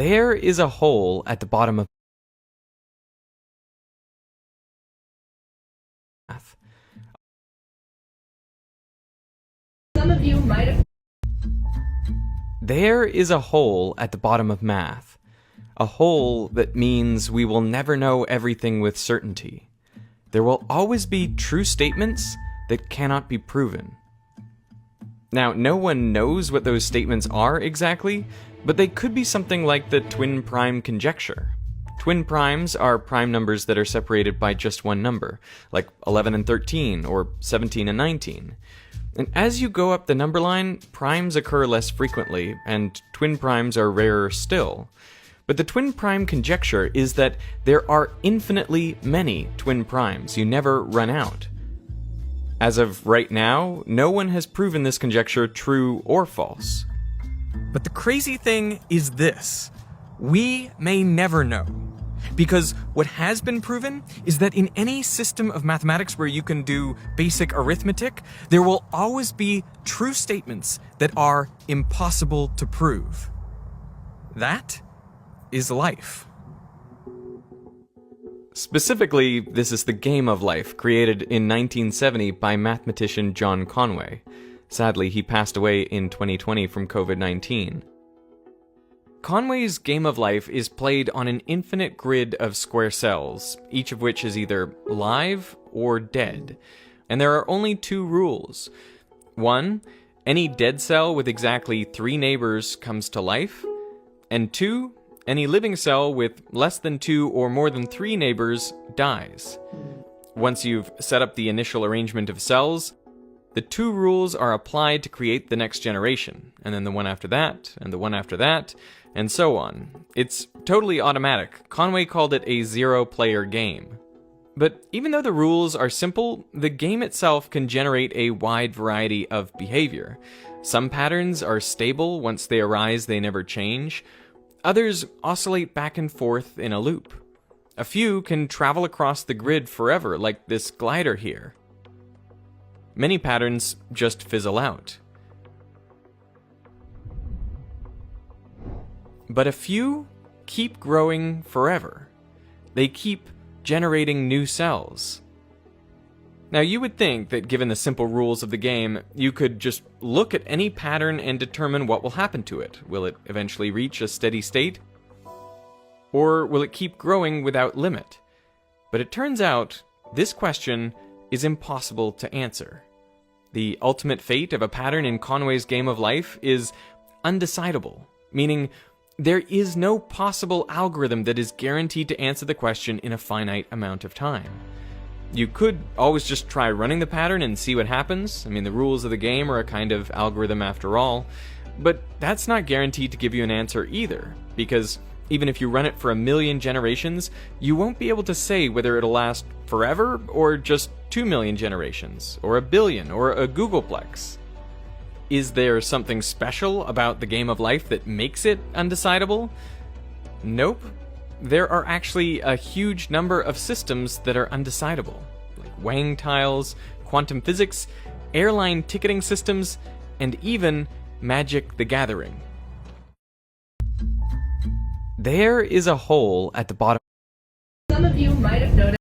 There is a hole at the bottom of math. Some of you might have. There is a hole at the bottom of math. A hole that means we will never know everything with certainty. There will always be true statements that cannot be proven. Now, no one knows what those statements are exactly, but they could be something like the twin prime conjecture. Twin primes are prime numbers that are separated by just one number, like 11 and 13, or 17 and 19. And as you go up the number line, primes occur less frequently, and twin primes are rarer still. But the twin prime conjecture is that there are infinitely many twin primes. You never run out. As of right now, no one has proven this conjecture true or false. But the crazy thing is this: we may never know. Because what has been proven is that in any system of mathematics where you can do basic arithmetic, there will always be true statements that are impossible to prove. That is life. Specifically, this is the game of life, created in 1970 by mathematician John Conway. Sadly, he passed away in 2020 from COVID-19. Conway's game of life is played on an infinite grid of square cells, each of which is either live or dead. And there are only two rules. 1, any dead cell with exactly 3 neighbors comes to life. And 2, any living cell with less than 2 or more than 3 neighbors dies. Once you've set up the initial arrangement of cells, the 2 rules are applied to create the next generation, and then the one after that, and the one after that, and so on. It's totally automatic. Conway called it a 0-player game. But even though the rules are simple, the game itself can generate a wide variety of behavior. Some patterns are stable. Once they arise, they never change. Others oscillate back and forth in a loop. A few can travel across the grid forever, like this glider here. Many patterns just fizzle out. But a few keep growing forever. They keep generating new cells. Now, you would think that given the simple rules of the game, you could just look at any pattern and determine what will happen to it. Will it eventually reach a steady state? Or will it keep growing without limit? But it turns out this question is impossible to answer. The ultimate fate of a pattern in Conway's game of life is undecidable, meaning there is no possible algorithm that is guaranteed to answer the question in a finite amount of time. You could always just try running the pattern and see what happens. I mean, the rules of the game are a kind of algorithm after all, but that's not guaranteed to give you an answer either, because even if you run it for 1,000,000 generations, you won't be able to say whether it'll last forever or just 2,000,000 generations, or 1,000,000,000, or a Googleplex. Is there something special about the game of life that makes it undecidable? Nope. There are actually a huge number of systems that are undecidable, like Wang tiles, quantum physics, airline ticketing systems, and even Magic the Gathering. There is a hole at the bottom. Some of you might have noticed.